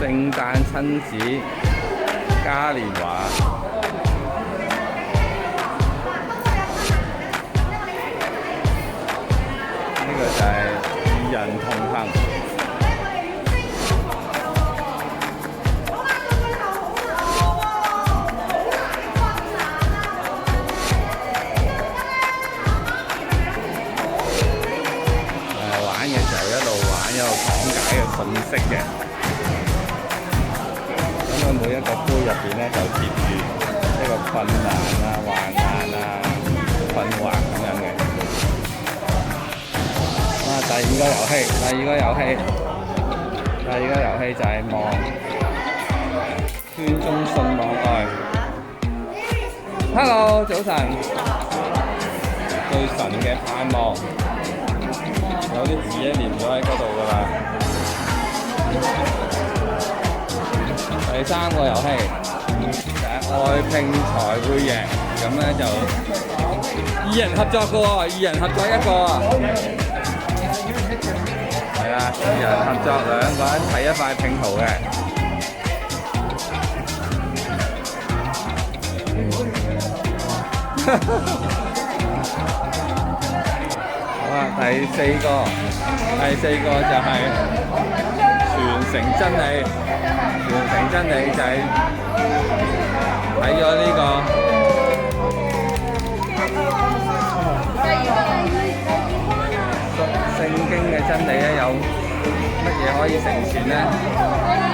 聖誕親子嘉年華。呢個就係與人同行。玩嘅時候一路玩一路講解嘅信息嘅。咁佢每一個杯入邊咧就貼住一個困難啊、患難啊、困惑咁樣嘅。第二個遊戲就係望圈中信望愛。Hello， 早晨。對神嘅盼望，有啲字咧黏咗喺嗰度㗎啦。第三個遊戲就係愛拼才會贏，咁咧就二人合作嘅喎，二人合作一個啊。係啊，二人合作兩個人睇一塊拼圖嘅。好啊，第四個就係傳承真理。傳承真理就係睇咗呢個聖經嘅真理咧，有乜嘢可以成全咧？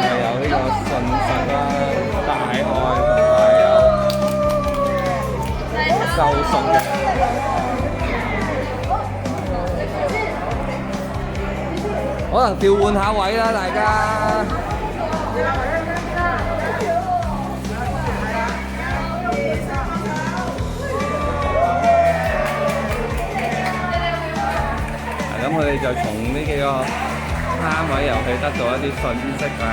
就有呢個信實啦、大愛同埋有救贖嘅。可能調換下位啦，大家。咁我哋就從呢幾個攤位遊戲得到一啲信息啦。